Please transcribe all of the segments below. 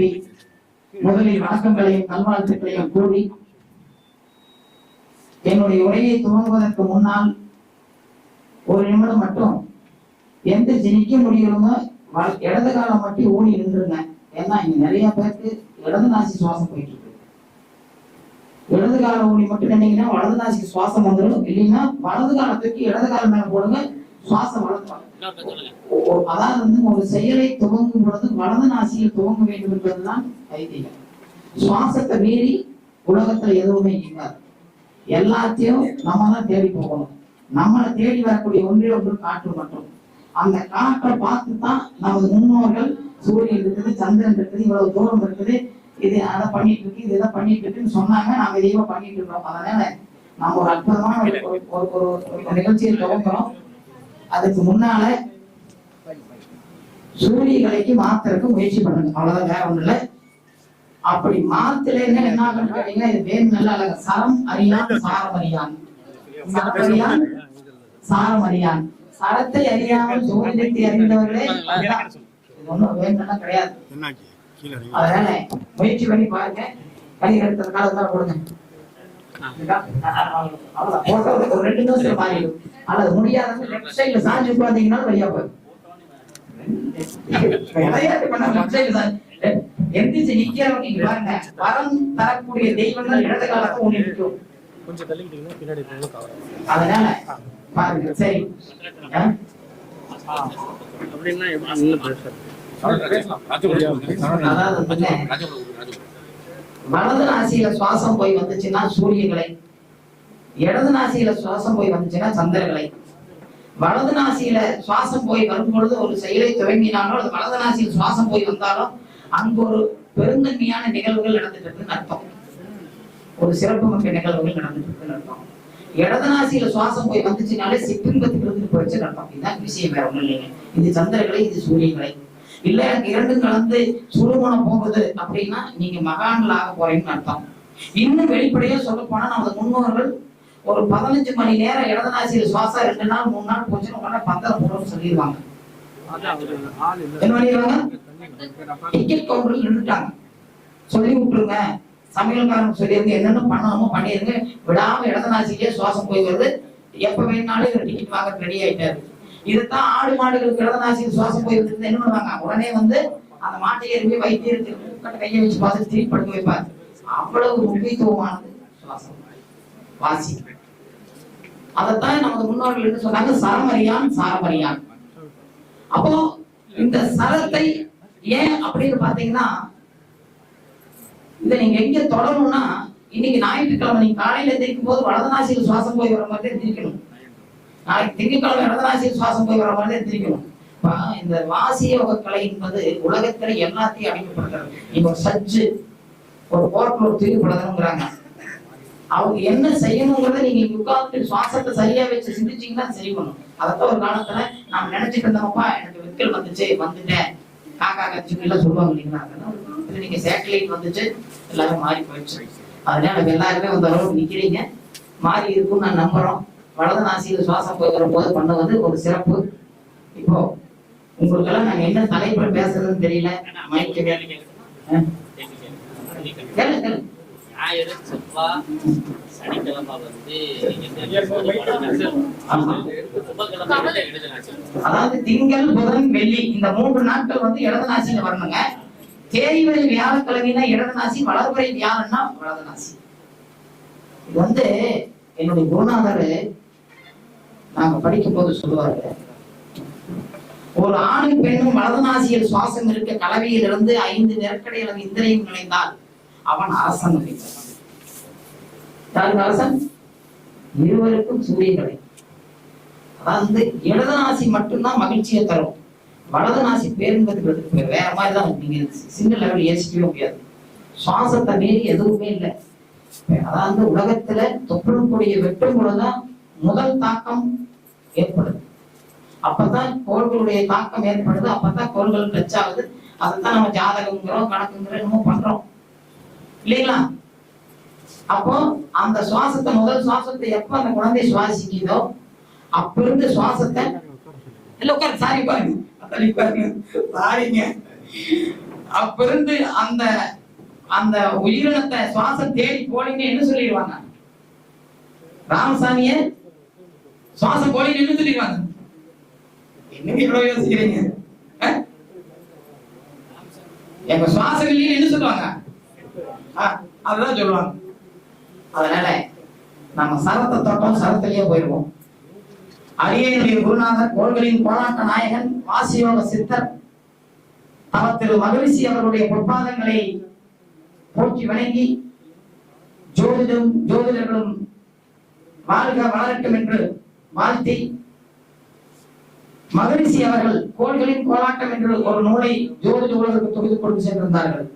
எழுப்பி முதலில் வணக்கங்களையும் நல்வாழ்த்துக்களையும் கூறி என்னுடைய உரையை துவங்குவதற்கு முன்னால் ஒரு நிமிடம் மட்டும் எந்திரிச்சு நிக்க முடியலமோ இடது காலம் மட்டும் ஓடி நின்றுங்க. ஏன்னா இங்க நிறைய பேருக்கு இடது நாசி சுவாசம் போயிட்டு இருக்கு. இடது காலம் ஓடி மட்டும் நினைங்கன்னா வலது நாசிக்கு சுவாசம் வந்துடும். இல்லைன்னா வலது காலத்துக்கு இடது காலம் மேல போடுங்க, சுவாசம் வளர்ப்பாங்க. அதாவது ஒரு செயலை துவங்கும் பொழுது வலது நாசியில் துவங்க வேண்டும் என்பதுதான் ஐதீகம். சுவாசத்தை மீறி உலகத்துல எதுவுமே இல்லாது. எல்லாத்தையும் நம்ம தான் தேடி போகணும். நம்மளை தேடி வரக்கூடிய ஒன்றே ஒன்று காற்று மட்டும். அந்த காற்றை பார்த்து தான் நமது முன்னோர்கள் சூரியன் இருக்குது, சந்திரன் இருக்குது, இவ்வளவு தூரம் இருக்குது, இது அதை பண்ணிட்டு இருக்கு, இது எதை பண்ணிட்டு இருக்குன்னு சொன்னாங்க. நாம இதையோ பண்ணிட்டு இருக்கோம். அதனால நம்ம ஒரு அற்புதமான ஒரு நிகழ்ச்சியை துவங்குறோம். அதுக்கு முன்னால சூரியகலைக்கு மாத்திரக்கு முயற்சி பண்ணுங்க. அவ்வளவுதான், வேற ஒண்ணு இல்லை. அப்படி மாத்திலேன்னு என்ன ஆகுன்னு கேட்டீங்கன்னா, இது வேறு நல்ல அழகு. சரம் அறியான் சாரம் அறியான், சரமறியான் சாரம் அறியான். சரத்தை அறியாமல் சூரியத்தை அறிந்தவர்களே இது ஒண்ணும் வேணும்னா கிடையாது. அதனால முயற்சி பண்ணி பாருங்க. கை எடுத்ததுக்காக கொடுங்க. ஒரு 2 நிமிஷம் மாறிடும். அல்லது முடியாதவங்க லெஃப்ட் சைட்ல சாஞ்சு உட்கார்ந்தீங்கன்னா வழியா போயிடும். எந்திரிச்சு நிக்கிறவங்க இங்க பாருங்க. வரம் தரக்கூடிய தெய்வங்கள் இடது காலத்தை ஒண்ணு நிற்கும். கொஞ்சம் தள்ளிக்கிட்டீங்கன்னா பின்னாடி அதனால பாருங்க. சரி, வலது நாசியில சுவாசம் போய் வந்துச்சுன்னா சூரியகளை, இடது நாசியில சுவாசம் போய் வந்துச்சுன்னா சந்திரகளை. வலது நாசியில சுவாசம் போய் வரும் பொழுது ஒரு செயலை துவங்கினாலும் அது வலது நாசியில் சுவாசம் போய் வந்தாலும் அங்கு ஒரு பெருந்தன்மையான நிகழ்வுகள் நடந்துட்டு இருக்குன்னு அர்த்தம். ஒரு சிறப்பு மிக்க நிகழ்வுகள் நடந்துட்டு இருக்குன்னு அர்த்தம். இடது நாசியில சுவாசம் போய் வந்துச்சுனாலே சிற்றின்பத்துக்கு இருந்து போயிடுச்சு அர்த்தம். இதுதான் விஷயம், வேற ஒண்ணும் இல்லைங்க. இது சந்திரகளை, இது சூரியங்களை. இல்ல எனக்கு இரண்டும் கலந்து சுடுமணம் போகுது அப்படின்னா நீங்க மகான்கள் ஆக போறீங்கன்னு அர்த்தம். இன்னும் வெளிப்படையா சொல்ல போனா நமது முன்னோர்கள் ஒரு 15 மணி நேரம் இடது நாசியில சுவாசம் 2 நாள் 3 நாள் போச்சுன்னு உடனே பந்தரம் போடுன்னு சொல்லிடுவாங்க. என்ன பண்ணிடுவாங்க? டிக்கெட் கவுண்டர்ல நின்றுட்டாங்க. சொல்லி விட்டுருங்க, சமையல்காரன் சொல்லியிருங்க, என்னென்ன பண்ணணுமோ பண்ணிருங்க, விடாம இடது நாசிலேயே சுவாசம் போய் வருது, எப்ப வேணும்னாலும் இவர் டிக்கெட் வாங்க ரெடி ஆயிட்டாரு. இதுதான் ஆடு மாடுகளுக்கு இடது நாசியில் சுவாசம் போய் வந்து என்ன பண்ணுவாங்க, உடனே வந்து அந்த மாட்டை ஏறி வைத்தியருக்கு மூக்கட்ட கையை வச்சு பார்த்து திருப்பி படுக்க வைப்பார். அவ்வளவு முக்கியத்துவமானது சுவாசம், வாசி. அதைத்தான் நமது முன்னோர்கள் என்ன சொன்னாங்க, சரமறியான் சாரமறியான். அப்போ இந்த சரத்தை ஏன் அப்படின்னு பாத்தீங்கன்னா, இதை நீங்க எங்க தொடரணும்னா, இன்னைக்கு ஞாயிற்றுக்கிழமை நீங்க காலையில எந்திரிக்கும் போது வலது நாசியில் சுவாசம் போய் வர மாதிரி எந்திரிக்கணும். நாளைக்கு திங்கட்கிழமை இடது நாசியில் சுவாசம் போய் வர மாதிரி எந்திரிக்கணும். இந்த வாசியோக கலை என்பது உலகத்துல எல்லாத்தையும் அடைக்கப்படுகிறது. இப்ப சச்சு ஒரு கோர்ட்ல ஒரு தீர்வு படணுங்கிறாங்க. அவங்க என்ன செய்யணுங்கிறத நீங்க உட்கார்ந்து சுவாசத்தை சரியா வச்சு சிந்திச்சீங்கன்னா சரி பண்ணும். அதைத்தான் ஒரு காலத்துல நாம நினைச்சிட்டு இருந்தோம்ப்பா, எனக்கு விக்கல் வந்துச்சு, வந்துட்டேன், காக்கா கட்சிக்கு எல்லாம் சொல்லுவாங்க இல்லைங்களா. நீங்க சேட்டலைட் வந்துச்சு, எல்லாரும் மாறி போயிடுச்சு. அதனால எல்லாருமே அந்த அளவுக்கு நிக்கிறீங்க, மாறி இருக்கும்னு நான் நம்புறோம். வலது நாசியில் சுவாசம் போய் வரும்போது பண்ணுவது ஒரு சிறப்பு. இப்போ உங்களுக்கெல்லாம் நாங்க என்ன தலைப்புல பேசுறதுன்னு தெரியல. அதாவது திங்கள் புதன் வெள்ளி இந்த 3 நாட்கள் வந்து இடது நாசியில வரணுங்க. தேய்வரை வியாழக்கிழமைனா இடது நாசி, வளர்வரை வியாழன்னா வலது நாசி. இது வந்து என்னுடைய குருநாதர் நாங்க படிக்கும் போது சொல்லுவாரு, ஒரு ஆணும் பெண்ணும் வலது நாசியில் சுவாசம் இருக்க கலவையில் இருந்து 5 நெருக்கடி அல்லது இந்திரியம் நுழைந்தால் அவன் அரசன். யாருக்கு அரசன்? இருவருக்கும் சூரியகளை. அதாவது இடது நாசி மட்டும்தான் மகிழ்ச்சியை தரும், வலது நாசி பேருன்பதுக்கு வேற மாதிரிதான். நீங்க சிங்கிள் லெவல் யோசிக்கவே முடியாது. சுவாசத்தை மீறி எதுவுமே இல்லை. அதாவது உலகத்துல தொற்றுக்கூடிய வெட்டும் பொழுதுதான் முதல் தாக்கம் ஏற்படுது. அப்பதான் கோள்களுடைய தாக்கம் ஏற்படுது. அப்பதான் கோள்கள் டச் ஆகுது. அதைத்தான் நம்ம ஜாதகம்ங்கிறோம், கணக்குங்கிறோம், என்னமோ பண்றோம் இல்லைங்களா. அப்போ அந்த சுவாசத்தை, முதல் சுவாசத்தை எப்ப அந்த குழந்தை சுவாசிக்குதோ அப்ப இருந்து சுவாசத்தை சாரிங்க சாரிங்க அப்பிருந்து அந்த அந்த உயிரினத்தை சுவாசம் தேடி போனீங்க என்ன சொல்லிடுவாங்க? ராமசாமிய சுவாசம் போனீங்க என்ன சொல்லிடுவாங்க? என்னங்க இவ்வளவு யோசிக்கிறீங்க? எங்க சுவாசங்கள் என்ன சொல்லுவாங்க? அதுதான் சொல்லுவாங்க. அதனால நம்ம சரத்தை தொட்டோம், சரத்திலேயே போயிடுவோம். அரியனுடைய குருநாதர், கோள்களின் போராட்ட நாயகன், வாசியோக சித்தர் திரு மகரிஷி அவர்களுடைய பொற்பாதங்களை போற்றி வணங்கி ஜோதிடர்களும் வாழ்க வளரட்டும் என்று வாழ்த்தி, மகரிஷி அவர்கள் கோள்களின் கோலாட்டம் என்று ஒரு நூலை ஜோதிட உலகிற்கு தொகுத்து கொண்டு சென்றிருந்தார்கள்.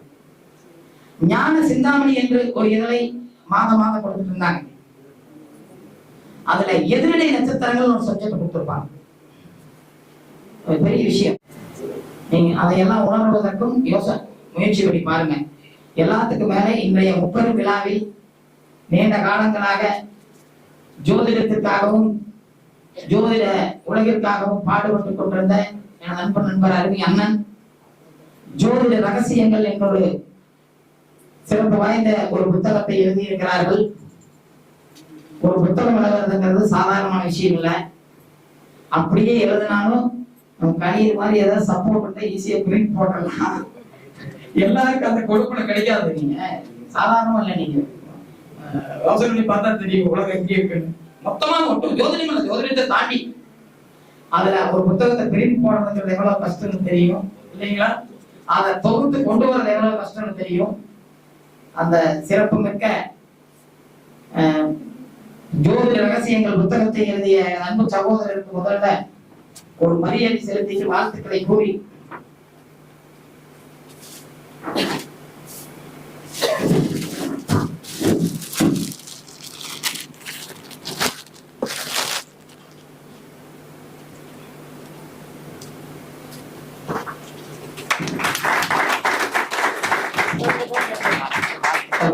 ஞான சிந்தாமணி என்று ஒரு இதழை மாதம் கொடுத்துட்டு இருந்தாங்க. அதுல எதிரிடை நட்சத்திரங்கள் ஒரு சப்ஜெக்ட் கொடுத்திருப்பாங்க. பெரிய விஷயம். நீங்க அதையெல்லாம் உணர்வதற்கும் முயற்சி பண்ணி பாருங்க. எல்லாத்துக்கும் மேல இன்றைய முப்பெரும் விழாவில் நீண்ட காலங்களாக ஜோதிடத்திற்காகவும் ஜோதிட உலகிற்காகவும் பாடுபட்டுக் கொண்டிருந்த எனது நண்பர் அருமை அண்ணன், ஜோதிட ரகசியங்கள் என்னோட சிறப்பு வாய்ந்த ஒரு புத்தகத்தை எழுதியிருக்கிறார்கள். ஒரு புத்தகம் எழுதுறதுங்கிறது சாதாரணமான விஷயம் இல்லை. அப்படியே எழுதினாலும் நம்ம கணியர் மாதிரி ஏதாவது சப்போர்ட் பண்ணி ஈஸியா பிரிண்ட் போடலாம். எல்லாருக்கும் அந்த கொடுப்பனை கிடைக்காது. நீங்க சாதாரணமா இல்லை, நீங்க யோசனை பண்ணி பார்த்தா தெரியும் உலகம் எப்படி இருக்குன்னு. மொத்தமா ஒட்டும் ஜோதிடம் இல்லை, ஜோதிடத்தை தாண்டி அதுல ஒரு புத்தகத்தை பிரிண்ட் போடுறதுங்கிறது எவ்வளவு கஷ்டம்னு தெரியும் இல்லைங்களா? அதை தொகுத்து கொண்டு வர்றது எவ்வளவு கஷ்டம்னு தெரியும். அந்த சிறப்பு மிக்க ஜோதிட ரகசியங்கள் புத்தகத்தை எழுதிய அன்பு சகோதரருக்கு முதல்ல ஒரு மரியாதை செலுத்தி வாழ்த்துக்களை கூறி,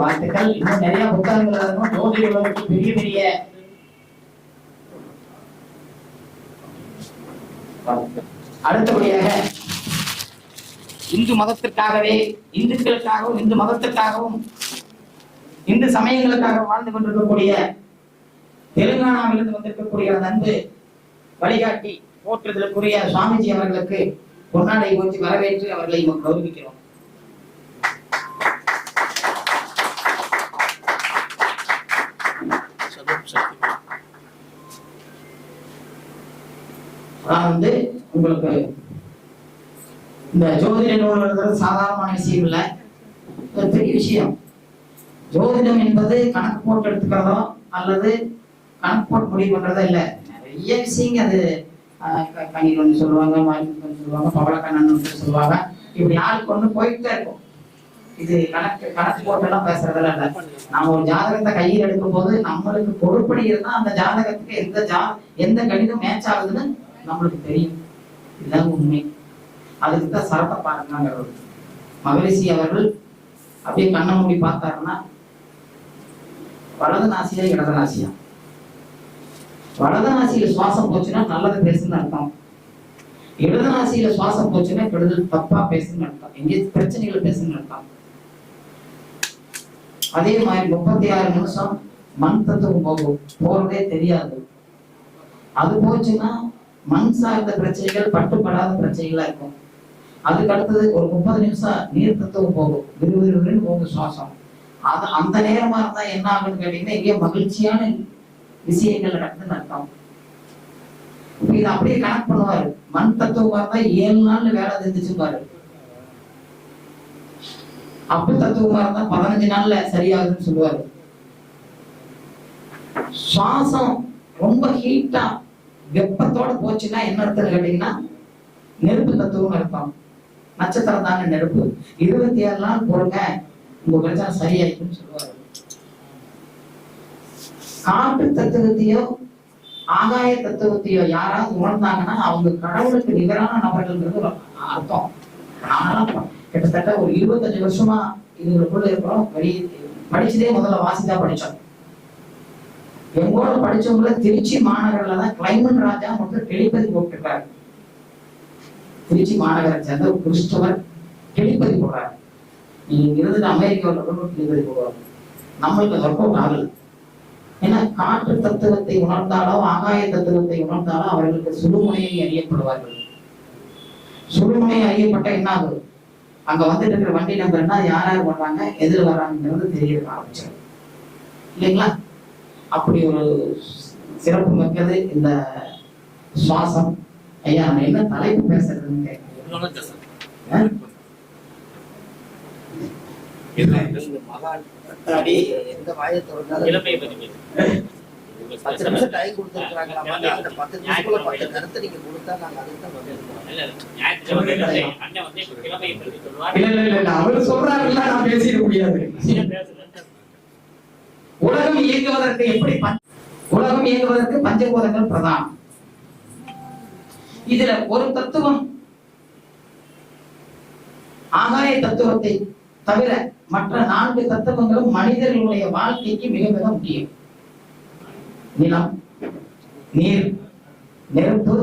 வாழ்த்துக்கள். இன்னும் நிறைய புத்தகங்கள் இருக்கும் ஜோதிடர்களுக்கு. பெரிய பெரிய அடுத்தபடியாக இந்து மதத்திற்காகவே, இந்துக்களுக்காகவும் இந்து மதத்திற்காகவும் இந்து சமயங்களுக்காக வாழ்ந்து கொண்டிருக்கக்கூடிய தெலுங்கானாவிலிருந்து வந்திருக்கக்கூடிய அன்பு வழிகாட்டி போற்றுதலுக்குரிய சுவாமிஜி அவர்களுக்கு பொன்னாடை ஊற்றி வரவேற்று அவர்களை கௌரவிக்கிறோம். நான் உங்களுக்கு இந்த ஜோதிட நூல் எழுதுறது சாதாரணமான விஷயம் இல்லை, பெரிய விஷயம். ஜோதிடம் என்பது கணக்கு போட்டு எடுத்துக்கிறதோ அல்லது கணக்கு போட்டு முடிவு பண்றதோ இல்லை. நிறைய விஷயங்க அது கணிதம் சொல்லுவாங்க, மாநிலம் சொல்லுவாங்க, பவளக்கண்ணன் சொல்லுவாங்க. இப்படி ஆளுக்கு ஒண்ணு போயிட்டே இருக்கும். இது கணக்கு போட்டு எல்லாம் பேசுறதெல்லாம் இல்லை. நம்ம ஒரு ஜாதகத்தை கையில் எடுக்கும் போது நம்மளுக்கு பொறுப்படி இருந்தா அந்த ஜாதகத்துக்கு எந்த கணிதம் மேட்ச் ஆகுதுன்னு நம்மளுக்கு தெரியும். இதுதான் உண்மை. அதுக்கு தான் சரத்தை பாருங்க. மகரிஷி அவர்கள் அப்படியே கண்ணை மூடி பார்த்தாருன்னா வலது நாசியா இடது நாசியா? வலது நாசியில சுவாசம் போச்சுன்னா நல்லது பேசுன்னு அர்த்தம். இடது நாசியில சுவாசம் போச்சுன்னா கெடுதல் தப்பா பேசுன்னு அர்த்தம், எங்கே பிரச்சனைகள் பேசுன்னு அர்த்தம். அதே மாதிரி 36 நிமிஷம் மண் தத்துவம் போறதே தெரியாது. அது போச்சுன்னா மண் சார்ந்த பிரச்சனைகள், பட்டுப்படாத பிரச்சனைகளா இருக்கும். அதுக்கு அடுத்தது ஒரு 30 நிமிஷம் நீர் தத்துவம் போகும், விறுவிறுன்னு போகும் சுவாசம். அந்த நேரமா இருந்தா என்ன ஆகுன்னு கேட்டீங்கன்னா இங்கே மகிழ்ச்சியான விஷயங்கள் நடக்குதுன்னு அர்த்தம். இதை அப்படியே கனெக்ட் பண்ணுவாரு. மண் தத்துவமா இருந்தா 7 நாள்ல வேலை தெரிஞ்சிச்சு பாரு. அப்பு தத்துவமா இருந்தா 15 நாள்ல சரியாகுதுன்னு சொல்லுவாரு. சுவாசம் ரொம்ப ஹீட்டா வெப்பத்தோட போச்சுன்னா என்ன அர்த்தம் கேட்டீங்கன்னா நெருப்பு தத்துவம் அர்த்தம். நட்சத்திரம் தானே நெருப்பு. 27 நாள் போடுங்க உங்க பிரச்சனை சரியாயிருக்குன்னு சொல்லுவாரு. காட்டு தத்துவத்தையோ ஆகாய தத்துவத்தையோ யாராவது உணர்ந்தாங்கன்னா அவங்க கடவுளுக்கு நிகரான நபர்கள்ங்கிறது அர்த்தம். ஆனாலும் கிட்டத்தட்ட ஒரு 25 வருஷமா இதுக்குள்ள இருக்கிறோம். படிச்சதே முதல்ல வாசிதா படிச்சோம். எங்கோட படிச்சவங்கள திருச்சி மாநகரில் தான் கிளைமன் ராஜா மற்றும் டெலிபதி போட்டிருக்காரு. திருச்சி மாநகரை சேர்ந்த ஒரு கிறிஸ்தவர் கிழிப்பதி போடுறாங்க. நீங்க இருந்துட்டு அமெரிக்காவில் கிழிப்பதி போடுவாங்க. நம்மளுக்கு ஒர்க் அவுட் ஆகல. ஏன்னா காற்று தத்துவத்தை உணர்ந்தாலோ ஆகாய தத்துவத்தை உணர்ந்தாலோ அவர்களுக்கு சுடுமுனையை அறியப்படுவார்கள். சுடுமுனையை அறியப்பட்ட என்ன ஆகுது? அங்க வந்துட்டு இருக்கிற வண்டி நம்பர் என்ன, யார் யார் பண்றாங்க, எதிர் வர்றாங்கிறது தெரிய ஆரம்பிச்சிடும் இல்லைங்களா? அப்படி ஒரு சிறப்பு மிக்கது இந்த சுவாசம். ஐயா நம்ம என்ன தலைப்பு பேசுறதுன்னு கேட்கிறேன். அவர் சொல்றாருல்ல, நான் பேசிட முடியாது. உலகம் இயங்குவதற்கு எப்படி உலகம் இயங்குவதற்கு பஞ்சபூதங்கள் பிரதானம். இதுல ஒரு தத்துவம் ஆகாய தத்துவத்தை தவிர மற்ற 4 தத்துவங்களும் மனிதர்களுடைய வாழ்க்கைக்கு மிக மிக முக்கியம். நிலம், நீர், நெருப்பு,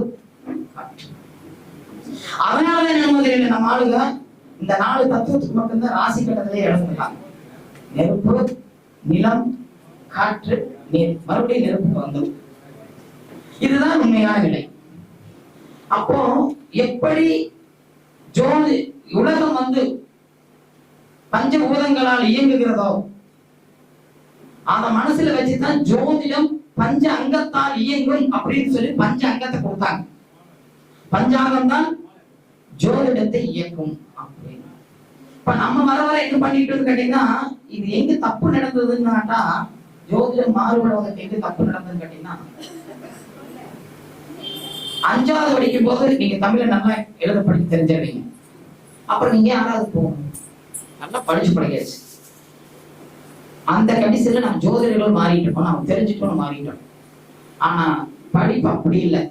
காற்று. அதனாலதான் நம்ம ஆளுங்க இந்த 4 தத்துவத்துக்கு மட்டும்தான் ராசி கட்டத்திலே இழந்துருக்காங்க. நெருப்பு, நிலம், காற்று, நீர். மறுபடியும் நெருப்புக்கு வந்தது. இதுதான் உண்மையான நிலை. அப்போ எப்படி உலகம் பஞ்சபூதங்களால் இயங்குகிறதோ அத மனசுல வச்சுதான் ஜோதிடம் பஞ்ச அங்கத்தால் இயங்கும் அப்படின்னு சொல்லி பஞ்ச அங்கத்தை கொடுத்தாங்க. பஞ்சாங்கம் தான் ஜோதிடத்தை இயக்கும் அப்படின்னு. இப்ப நம்ம வர என்ன பண்ணிட்டு கேட்டீங்கன்னா, இது எங்க தப்பு நடந்ததுன்னாட்டா, ஜோதிடம் மாறுபடுவதற்கு எங்க தப்பு நடந்ததுன்னு கேட்டீங்கன்னா, 5வது படிக்கும் போது நீங்க தமிழை நல்லா எழுத படிக்க தெரிஞ்சிருவீங்க. அப்புறம் நீங்க 6வது போகணும், நல்லா படிச்சு படிக்காச்சு. அந்த கண்டிஷன்ல நான் ஜோதிடர்கள் மாறிட்டு இருக்கோம், நான் தெரிஞ்சுக்கணும் மாறிட்டோம். ஆனா படிப்பு அப்படி இல்லை.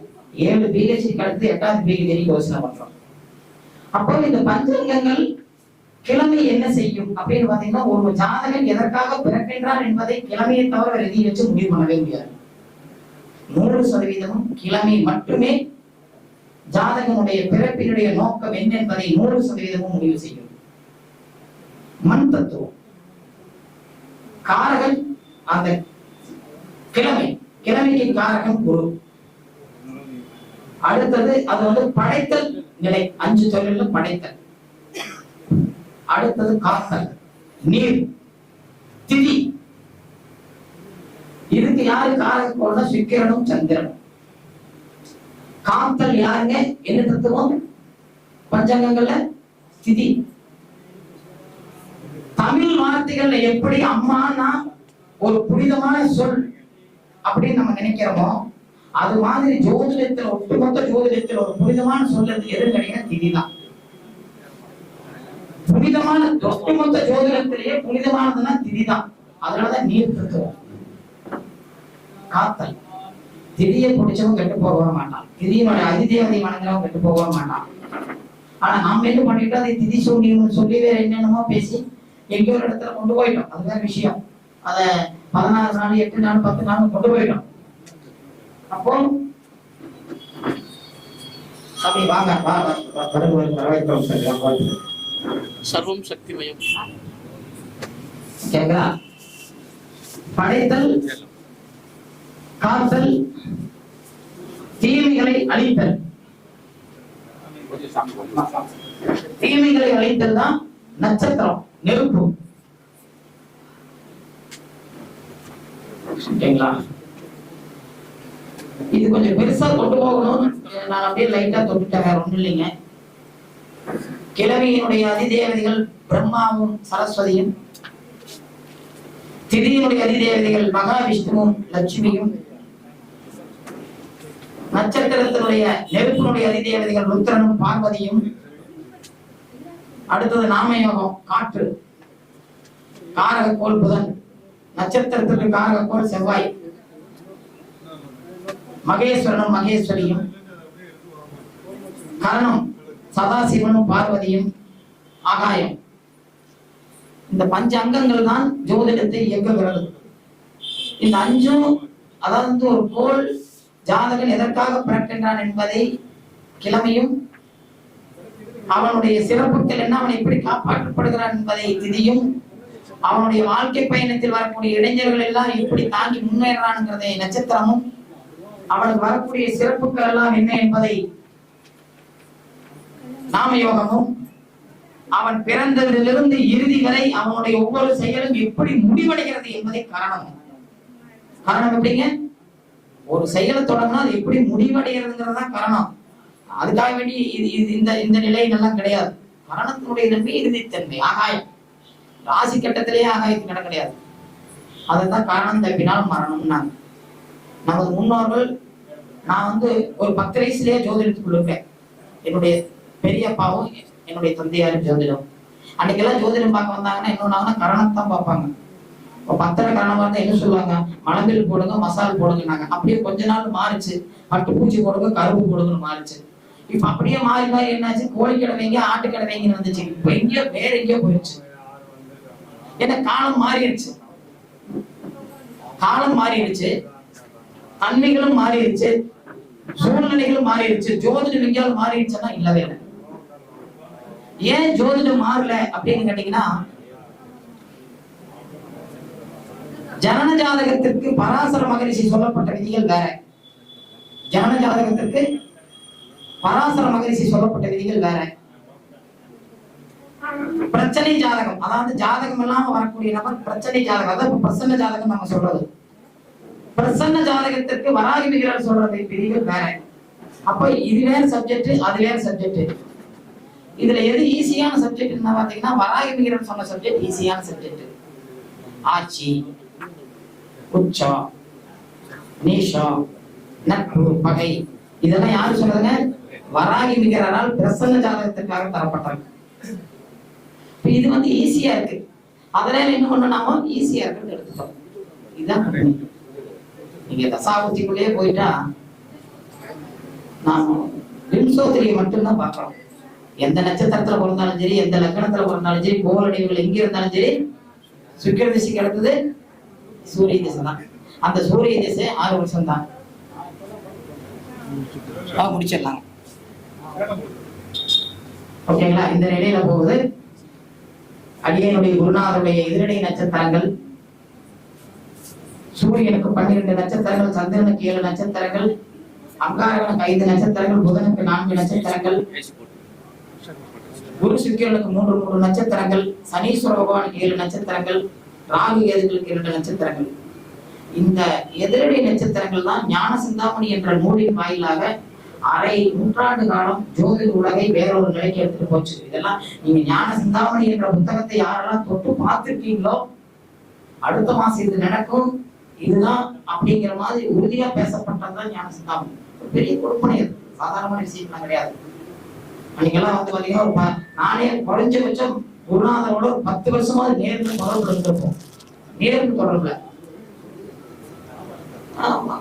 7 PhD அடுத்து 8வது PhD யோசனை பண்றோம். அப்போ இந்த பஞ்சங்கங்கள் கிழமை என்ன செய்யும் அப்படின்னு பாத்தீங்கன்னா, ஒரு ஜாதகன் எதற்காக பிறக்கின்றார் என்பதை கிழமையை தவிர வேற எதையும் வச்சு முடிவு பண்ணவே முடியாது. 100% கிழமை மட்டுமே ஜாதகனுடைய பிறப்பினுடைய நோக்கம் என்ன என்பதை 100% முடிவு செய்யும். மண் தத்துவம் காரகன் அந்த கிழமைக்கு காரகன் குரு. அடுத்தது அது படைத்தல் நிலை, 5 தொழில படைத்தல். அடுத்தது காத்தல், நீர், திதி. இதுக்கு யாரு காரகோட? சுக்கிரனும் சந்திரனும். காத்தல் யாருங்க? என்ன தத்துவம்? பஞ்சாங்கங்கள்ல திதி. தமிழ் வார்த்தைகள்ல எப்படி அம்மானா ஒரு புனிதமான சொல் அப்படின்னு நம்ம நினைக்கிறோமோ, அது மாதிரி ஜோதிடத்தில், ஒட்டுமொத்த ஜோதிடத்தில் ஒரு புனிதமான சொல் எது கிடையாது? திதிதான். புனிதமான ஒட்டுமொத்த ஜோதிடத்திலேயே புனிதமானதுன்னா திதிதான். அதனாலதான் நீர் தத்துவம். காத்தல், திதியை பிடிச்சவன் கெட்டு போக மாட்டான், திதியினுடைய அதிதேவதை வணங்குறவன் கெட்டு போக மாட்டான். ஆனா நாம என்ன பண்ணிட்டோம், அதை திதி சொல்லி வேற என்னென்னமோ பேசி எங்கேயோ ஒரு இடத்துல கொண்டு போயிட்டோம். அதுதான் விஷயம். அத 14 நாள் 8 நாள் 10 நாள் கொண்டு போயிட்டோம். அப்போ அப்படி வாங்க சர்வம் சக்திமயம். கேக்குதா? படைத்தல், காத்தல், தீமைகளை அழித்தல். தீமைகளை அழித்தல் தான் நட்சத்திரம், நெருப்பு. இது கொஞ்சம் பெருசா கொண்டு போகணும். நான் அப்படியே லைட்டா தொட்டுட்டேன், வேற ஒண்ணும் இல்லைங்க. கிழவியினுடைய அதிதேவதைகள் பிரம்மாவும் சரஸ்வதியும், திதியினுடைய அதிதேவதைகள் மகாவிஷ்ணுவும் லட்சுமியும், நட்சத்திரத்தினுடைய நெருப்பினுடைய அதிதேவதைகள் ருத்ரனும் பார்வதியும். அடுத்தது நாமயோகம், காற்று, காரகக்கோள் புதன், நட்சத்திரத்திற்கு காரகக்கோள் செவ்வாய், மகேஸ்வரனும் மகேஸ்வரியும், கரணம் சதாசிவனும் பார்வதியும், ஆகாயம். இந்த 5 அங்கங்கள் தான் ஜோதிடத்தை இயக்குகிறது. இந்த 5ம், அதாவது ஒரு கோள் ஜாதகன் எதற்காக பிறக்கின்றான் என்பதை கிழமையும் அவனுடைய சிறப்புகள் என்ன, அவன் எப்படி காப்பாற்றப்படுகிறான் என்பதை திதியும், அவனுடைய வாழ்க்கை பயணத்தில் வரக்கூடிய இளைஞர்கள் எல்லாம் எப்படி தாங்கி முன்னேறான்ங்கிறதை நட்சத்திரமும், அவனுக்கு வரக்கூடிய சிறப்புகள் எல்லாம் என்ன என்பதை நாமயோகமும், அவன் பிறந்ததிலிருந்து இறுதி வரை அவனுடைய ஒவ்வொரு செயலும் எப்படி முடிவடைகிறது என்பதை காரணமும். காரணம் எப்படிங்க? ஒரு செயலை தொடங்கினா அது எப்படி முடிவடைகிறதுங்கிறது தான் காரணம். அதுக்காக வேண்டி இந்த நிலையெல்லாம் கிடையாது. காரணத்தினுடைய தன்மை இறுதித்தன்மை, ஆகாயம். ராசி கட்டத்திலேயே ஆகாயத்துக்கு இடம் கிடையாது. அதுதான் காரணம் தப்பினால் மரணம்னாங்க நமது முன்னோர்கள். நான் ஒரு 10 வயசுலயே ஜோதிடத்துக்குள்ள இருக்கேன். என்னுடைய பெரியப்பாவும் என்னுடைய தந்தையாரும் ஜோதிடம். அன்னைக்கெல்லாம் ஜோதிடம் பார்க்க வந்தாங்கன்னா இன்னொன்னாங்கன்னா கரணத்தான் பார்ப்பாங்க. இப்போ 10 கரணமா இருந்தா என்ன சொல்லுவாங்க, மலம்பில் போடுங்க, மசால் போடுங்கன்னாங்க. அப்படியே கொஞ்ச நாள் மாறிச்சு, பட்டு பூச்சி போடுங்க, கரும்பு போடுங்கன்னு மாறிச்சு. இப்ப அப்படியே மாறி மாறி என்னாச்சு, கோழிக்கடை வைங்க, ஆட்டுக்கடை வைங்கன்னு வந்துச்சு. இப்ப எங்கேயோ வேற எங்கேயோ போயிடுச்சு. ஏன்னா காலம் மாறிடுச்சு, காலம் மாறிடுச்சு, தன்மைகளும் மாறிடுச்சு, சூழ்நிலைகளும் மாறிடுச்சு. ஜோதிடம் எங்கேயாவது மாறிடுச்சுன்னா இல்லவே இல்லை. ஏன் ஜோதிடம் மாறல அப்படின்னு கேட்டீங்கன்னா, ஜனன ஜாதகத்திற்கு பராசர மகரிஷி சொல்லப்பட்ட விதிகள் வேற. ஜனன ஜாதகத்திற்கு பராசர மகரிஷி சொல்லப்பட்ட விதிகள் வேற. பிரச்சனை ஜாதகம், அதாவது ஜாதகம் எல்லாம் வரக்கூடிய நபர் பிரச்சனை ஜாதகம், அதாவது பிரசன்ன ஜாதகம் நம்ம சொல்றது. பிரசன்ன ஜாதகத்திற்கு வராகி விகிரர் சொல்ற விதிகள் வேற. அப்ப இது வேற சப்ஜெக்ட், அது வேற சப்ஜெக்ட். இதுல எது ஈஸியான சப்ஜெக்ட் பாத்தீங்கன்னா, வராகி விகிரர் சொன்ன சப்ஜெக்ட் ஈஸியான சப்ஜெக்ட். ஆட்சி, உச்சா, நீஷா, நட்பு, பகை, இதெல்லாம் யாரு சொல்றதுங்க? வராகி விகிரரால் பிரசன்ன ஜாதகத்திற்காக தரப்பட்டாங்க. இது ஈஸியா இருக்கு. அதனால என்ன பண்ணாமோ ஈஸியா இருக்குன்னு எடுத்துட்டோம். இதுதான் நீங்க தசாபுத்திக்குள்ளேயே போயிட்டா நாம விம்சோத்திரியை மட்டும்தான் பாக்குறோம். எந்த நட்சத்திரத்துல பிறந்தாலும் சரி, எந்த லக்னத்துல பிறந்தாலும் சரி, கோளடைவுகள் எங்க இருந்தாலும் சரி, சுக்கிர திசைக்கு அடுத்தது சூரிய திசை தான். அந்த சூரிய திசை 6 வருஷம் தான். முடிச்சிடலாம். ஓகேங்களா? இந்த நிலையில போகுது. அடியனுடைய குருநாதருடைய எதிரடை நட்சத்திரங்கள், சூரியனுக்கு 12 நட்சத்திரங்கள், சந்திரனுக்கு 7 நட்சத்திரங்கள், அங்காரகனுக்கு 5 நட்சத்திரங்கள், புதனுக்கு 4 நட்சத்திரங்கள், குரு சுக்கிரனுக்கு 3 நட்சத்திரங்கள், சனீஸ்வர பகவானுக்கு 7 நட்சத்திரங்கள், ராகு கேதுகளுக்கு 2 நட்சத்திரங்கள். இந்த எதிரடை நட்சத்திரங்கள் தான் ஞான சிந்தாமணி என்ற நூலின் வாயிலாக அரை நூற்றாண்டு காலம் ஜோதிட உலகை வேறொரு நிலைக்கு எடுத்துட்டு போச்சு. இதெல்லாம் நீங்க ஞான சிந்தாமணி என்ற புத்தகத்தை யாரெல்லாம் தொட்டு பார்த்திருக்கீங்களோ, அடுத்த மாசம் இது நடக்கும், இதுதான் அப்படிங்கிற மாதிரி உறுதியா பேசப்பட்டதுதான் ஞான சிந்தாமணி. பெரிய கொடுப்பனை, அது சாதாரணமான விஷயம்லாம் கிடையாது. அன்னைக்கெல்லாம் பாத்தீங்கன்னா நானே குறைஞ்சபட்சம் குருநாதரோட ஒரு 10 வருஷமாவது நேர்ல தொடர்புல இருந்திருப்போம். நேர்ல தொடர்புல.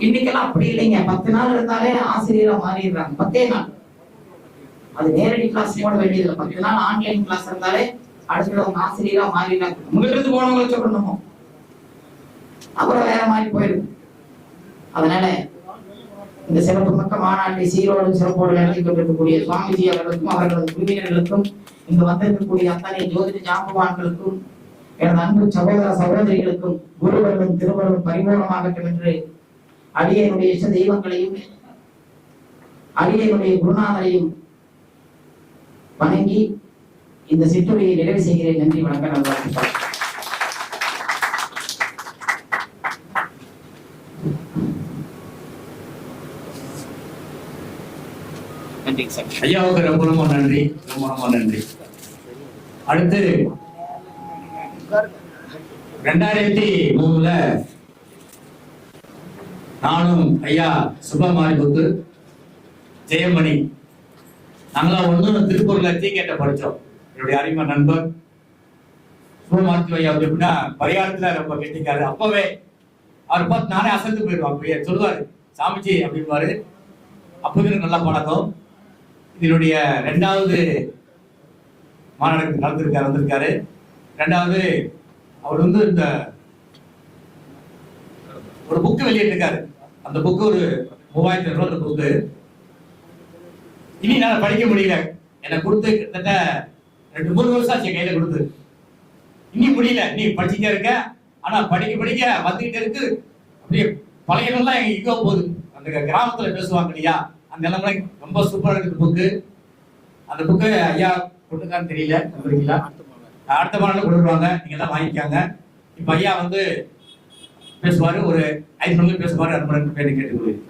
இன்னைக்கெல்லாம் அப்படி இல்லைங்க. 10 நாள் இருந்தாலே ஆசிரியரா மாறிடுறாங்க. 10 நாள். அது நேரடி கிளாஸ் போட வேண்டியது. 10 நாள் ஆன்லைன் கிளாஸ் இருந்தாலே அடுத்தவங்க ஆசிரியரா மாறிடுறாங்க. உங்ககிட்ட இருந்து போனவங்களை சொல்லணுமோ, அப்புறம் வேற மாதிரி போயிடும். அதனால இந்த சிறப்பு மிக்க மாநாட்டை சீரோடு சிறப்போடு நடத்தி கொண்டிருக்கக்கூடிய சுவாமிஜி அவர்களுக்கும் அவர்களது குழுவினர்களுக்கும், இங்கு வந்திருக்கக்கூடிய அத்தனை ஜோதிட ஜாம்பவான்களுக்கும், எனது அன்பு சகோதர சகோதரிகளுக்கும் குருவர்களும் திருவர்களும் பரிபூர்ணமாகட்டும் என்று அடியனுடைய இஷ்ட தெய்வங்களையும் அடியனுடைய குருநாதரையும் வணங்கி இந்த சிற்றுரையை நிறைவு செய்கிறேன். நன்றி, வணக்கம், நல்வாழ்த்துக்கள். ஐயாவுக்கு ரொம்ப ரொம்ப நன்றி, ரொம்ப ரொம்ப நன்றி. அடுத்து 2003 நானும் ஐயா சுபமாரிமுத்து, ஜெயமணி, நாங்களாம் ஒண்ணு திருப்பூர்ல தீக்கேட்ட படிச்சோம். என்னுடைய அறிமுக நண்பர் சுபமாரிமுத்து ஐயா எப்படின்னா பரிகாரத்துல ரொம்ப கெட்டிக்காரு. அப்பவே அவர் பார்த்து நானே அசந்து போயிடுவோம். அப்பயே சொல்லுவாரு சாமிஜி அப்படின்பாரு. அப்பவே நல்லா பழக்கம். இதனுடைய 2வது மாநாடுக்கு வந்திருக்காரு. 2வது அவர் இந்த ஒரு புக்கு வெளியிட்டிருக்காரு. அந்த புக்கு ஒரு 3000 ரூபாய். அந்த புக்கு இனி நான் படிக்க முடியல. எனக்கு கொடுத்து கிட்டத்தட்ட 2-3 வருஷம் ஆச்சு கையில கொடுத்து. இன்னி முடியல, நீ படிச்சுட்டே இருக்க, ஆனா படிக்க படிக்க வந்துகிட்டே இருக்கு. அப்படியே பழையெல்லாம் எங்க போகுது. அந்த கிராமத்துல பேசுவாங்க இல்லையா, அந்த நிலைமை ரொம்ப சூப்பரா இருக்கு புக்கு. அந்த புக்கு ஐயா கொண்டுக்கான்னு தெரியல, அடுத்த மாநில கொண்டுருவாங்க, நீங்க எல்லாம் வாங்கிக்காங்க. இப்ப ஐயா வந்து பேசுவாரு, ஒரு 5 நிமிடம் பேசுவாரு, அது மாதிரி கேட்டுக்கொள்ளுங்க.